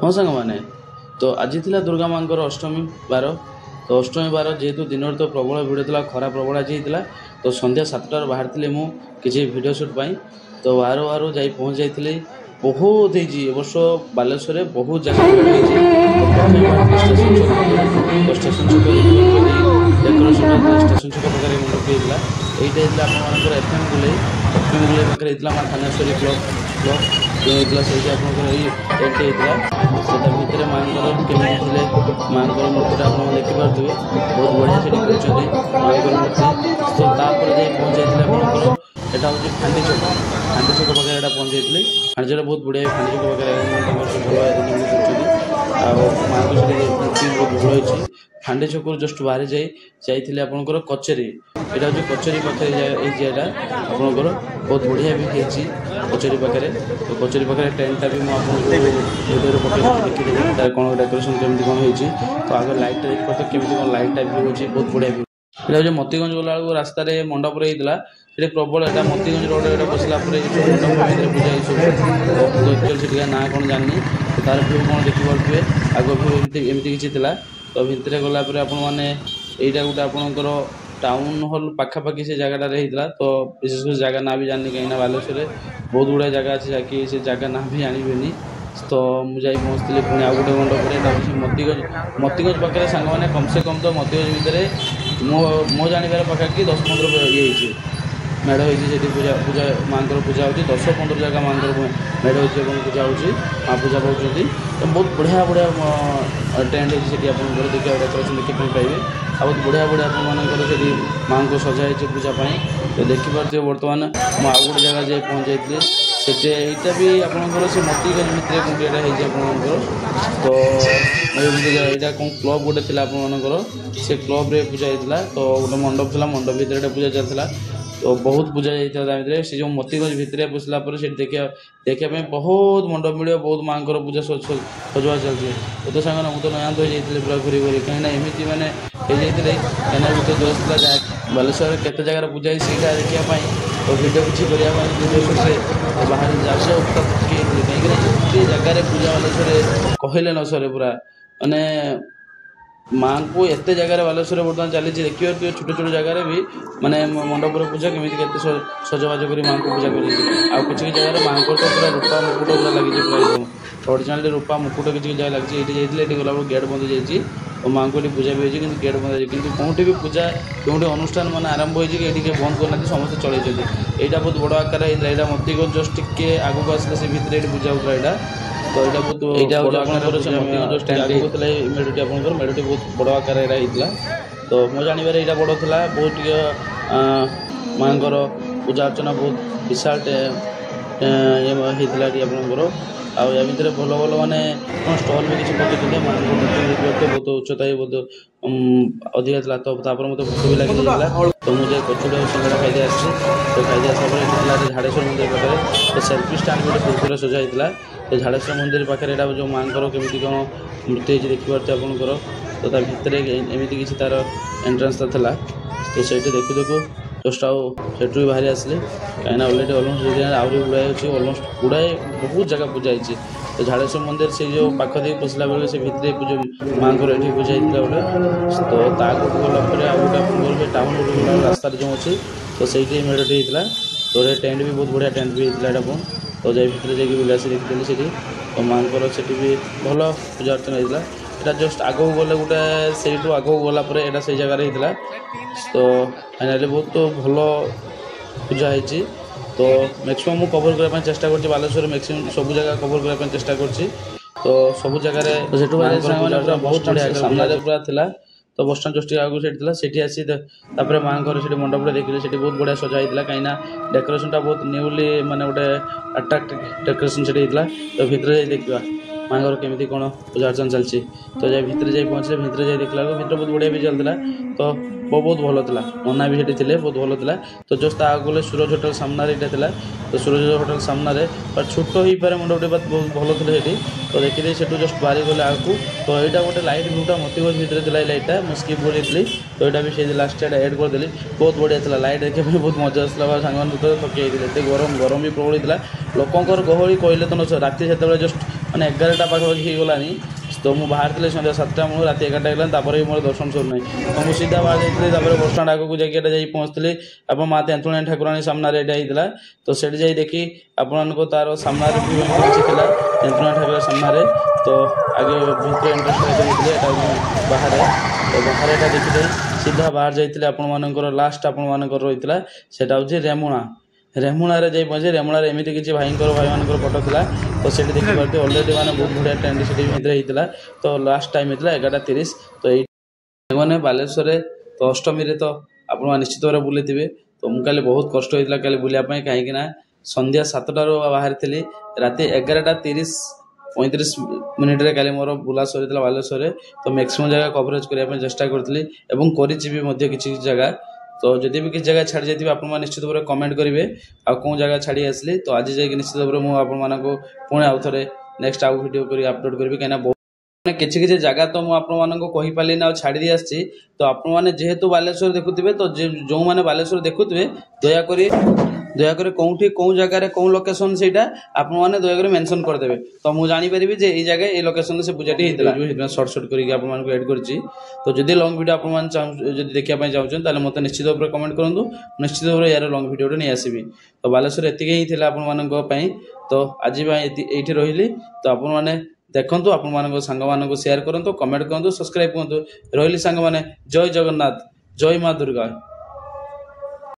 हाँ सांग मैंने तो आज थी दुर्गा माँ अष्टमी बार तो अष्टमी बार जेहेतु दिन तो प्रबल भिड़ था खरा प्रबल आज होता तो सन्ध्या 7टार बाहर मु किसी भिडियो सुट पाई तो बाहर बाहर जा पहुँच जाइए बहुत वर्ष बालेश्वर बहुत जगह स्टेशन छक डेकोरेशन स्टेशन छक पाखे मंडप होता यहाँ आपर एफएम गुले पाखे माँ थानेश्वरी क्लब क्लब जो होता से टेंट होता भितर माँ केमी माँ मूर्ति आप देखिपे बहुत बढ़िया से कर माँ मूर्ति तो तापर जा पहुँच जाइए आपंकर यहाँ हूँ फांडी छक पाखे यहाँ पहुँच जाइए फांडी छक बहुत बढ़िया फांडी छक पाखे भल माँ को मूर्ति बहुत भल हो फांडी छक जस्ट बाहर जाइए आपंकर कचेरी यहाँ हूँ कचेरी पाखे जगह आपंकर बहुत बढ़िया भी होती कचेरी पाखे तो कचेरी पाखे टेंटा भी मुझे भिडियो पकड़ देखिए कौन डेकोरेशन केमती कौन होती तो आगे लाइटा देखिए केमती कौन लाइटा भी होती बहुत बढ़िया भी यहाँ हूँ मोतीगंज गला रास्त मंडप होता से प्रबल यहाँ मोतीगंज रोड बसला मंडप पूजा से ना कौन जानी तार भ्यू कौन देखिपे आग भ्यू एमती किसी तो भितर गलापर आपने यहाँ गोटे आपंकर टाउन हॉल पाखापाखि से जगह होता तो विशेषकर जगह ना भी जानी कहीं बालेश्वर बहुत गुड़ा जगह अच्छे जहाँकि से जगह ना भी जानवे तो मुझे पहुँचती पुणी आउ गोटे मंडप मतीगंज पाखे सांग मैंने कम से कम तो मतीगंज भितर मो जानवर पाखापाखि 10-15 ये मेढ़ होती पूजा पूजा माँ पूजा होती 10-15 जगह माँ मेढ़ होती पूजा होती माँ पूजा पाँच तो बहुत बढ़िया बढ़िया टेंट होती आप देखिए डेकोरेशन देखिए पाइबे आ बहुत बढ़िया बढ़िया आपंकर माँ को सजाई पूजापाई तो देखिपे बर्तमान मुझे आउ गोटे जगह जाए पहुँच जाइए से यहाँ भी आपंकर से मतीगंज भितर गुंडियाटा होकर तो यहाँ कौन क्लब गोटे थी आपर से क्लब रे पूजा होता तो गोटे मंडप था मंडप भितर पूजा चलता तो बहुत पूजा जाता से जो मतीगंज भितर पशिला देखा बहुत मंडप मिले बहुत माँ पूजा सजवा चलती तो सांग मुझे नयांत हो जाते पूरा घूरी घूरी कहीं एमती मैंने कहीं गोटे जोश था बालेश्वर केते जगह पूजा से देखापी तो भिडियो किसी करने बाहर जाऊँ कहीं जगार पूजा बालेश्वर कहले न सर पूरा माने माँ को एत जगह बालेश्वर बर्तमान चली देखिए छोट छोट जगह भी माने मंडप पूजा केमी सजबाज कर माँ को पूजा कर किसी जगह माँ को तो पूरा रूपा मुकुट पूरा लगी पूरा एकदम ओरिजिनाल रूपा मुकुट किसी जगह लगी ये गला गेट बंद जाइए और माँ को पूजा भी होती गेट बंद है कि कौटी भी पूजा कौटी अनुष्ठान मान आरंभ होती बंद करना समस्त चलते यहाँ बहुत बड़ आकार यहाँ मतीगंज जस्ट टिके आगे आसला से भितर ये पूजा होता यहाँ तो यहाँ बहुत मेढ़ी आप मेढ़ी बहुत बड़ आकार होता तो मो जानवर यहाँ बड़ था बहुत माँ पूजा अर्चना बहुत विशाल ये आपंकर आ भितर भल भल माने स्टल भी किसी पकड़ते बहुत उच्चता बहुत अधिका था तो मतलब भूख भी लगी तो मुझे कचुड़ी सिंगड़ा खाई तो खाई आसा झाड़ेश्वर मंदिर पाखे तो सेल्फी स्टाण्ड गोटे पूरा सजा होता तो झाड़ेश्वर मंदिर पाखे जो माँ केमी कौन मूर्ति होती देखिपे आपंकर तो भितर एमती किसी तार एंट्रांस था तो से देखु देखु जस्ट आठ भी बाहरी आसली कहीं अलरेडी अलमोस्ट आहरी गुड़ाए अच्छी अलमोस्ट गुड़ाए बहुत जगह पूजा होती तो झाड़ेश्वर मंदिर से जो पाख दे पशिला बेले से भितर पूजा माँ को ये पूजा होता गोटे तो ताकूट गलापर आउ गोटे टाउन गोटे रास्ता जो अच्छी तो से मेढ़टी होता तो टेंट भी बहुत बढ़िया टेंट भी होता यहाँ तो जा भितर जाकि बुला देखी से तो माँ से भी भल पूजा अर्चना होता यहाँ जस्ट आगू गले गोटे से आगू गलापर यहाँ से जगार होता तो फाइनाली बहुत भल पूजा होती तो मैक्सिमम मुझे कवर करने चेष्टा कर बालेश्वर मैक्सिमम सब जगह कवर करने चेष्टा कर तो सब जगह बहुत बढ़िया सामने पूरा था तो बस स्टाण्ड जस्ट आगे से आसी माँ घर मंडप देखिए से बहुत बढ़िया सजा होता कहीं डेकोरेशन बहुत न्यूली माने गोटे अट्राक्ट डेकोरेशन से तो भितर देखा माँ घर केमी कौन पूजा अर्चना चलती तो जा भितर जा पहुँचे भितर जा देखला भितर बहुत बढ़िया भी चलता तो बहुत भल था नना भी थे बहुत भल था तो जस्ट आगे सूरज होटेल सामने यहाँ तो सूरज होटेल सामने पर छोट हो पारे मंडपटी बहुत भल थे तो देखिए से जस्ट बाहरी गले आगे तो यहाँ गोटे लाइट भ्यूटा मतीगंज भितर था लाइटा मुझे स्किप कर तो यहाँ भी से लास्ट एड करदेली बहुत बढ़िया था लाइट देखा बहुत मजा आसला सांग थकी गरम गरम भी प्रबल होता लोकंर गहली कहले तो न राति से जस्ट मैंने 11टा पाखापाखि हो गलानी तो मुझे बाहर थी सन्ध्या 7टा मुझे रात 11टा गलानी मोर दर्शन सर तो मुझे सीधा बाहर जाइए बस स्टाण आगे जाकि पहुँचती आप माँ तेंतुणी ठाकुराणी सामने यहाँ तो से जा देखी आपण तार सामने किसी तेंतुणी ठाकुर सामने तो आगे भीतर एंट्रेंस बाहर तो बाहर यहाँ देखी सीधा बाहर जाइए आपर लास्ट आपर रही है हूँ रेमुणा रेमुणार जा पहुँचे रेमुणार एमती किसी भाई भाई फटो था तो से देखिए अलरेडी मैंने बहुत बढ़िया ट्रेंड से होता तो लास्ट टाइम होता 11:30 तो ये बालेश्वर तो अष्टमी तो आप निश्चित भाव बुले थे तो मुझे बहुत कष्ट होता है बुलापी कहीं सन्ध्या 7टार बाहर थी राति 11:30 35 मिनिट रे मोर बुला सरी बालेश्वर तो मैक्सिमम जगह कवरेज करने चेष्टा करी किसी जगह तो जदि भी किसी जगह छाड़ी जाइए आप निश्चित भाव कमेंट करेंगे आ कौन जगह छाड़ी आसली तो आज जाकि निश्चित भाव मुझे पुणे आउ थे नेक्स्ट आउ वीडियो कर अपलोड करी कहीं बहुत किसी किसी जगह तो मुझे पारे ना छाड़ी दी आसी तो आपने जेहेतु बालेश्वर देखुए तो जो मैंने बालेश्वर देखुए दयाकोरी कौटी कौ जगार कौ लोकेशन से आपने दयाकोरी मेंशन करदे तो मुझे जानीपरि ये जगह ये लोकेशन से पूजाटी होता सर्ट सर्ट करके एड कर तो जदि लंग वीडियो आप देखा चाहते मत निश्चित भाव कमेंट करूँ निश्चित भाव यार लंग वीडियो नहीं आसबि तो बालेश्वर एति ही थी आप तो आज ये रही तो आपने देखो आप सांग शेयर करूँ कमेंट करूँ सब्सक्राइब करूँ रही सांग जय जगन्नाथ जय माँ दुर्गा।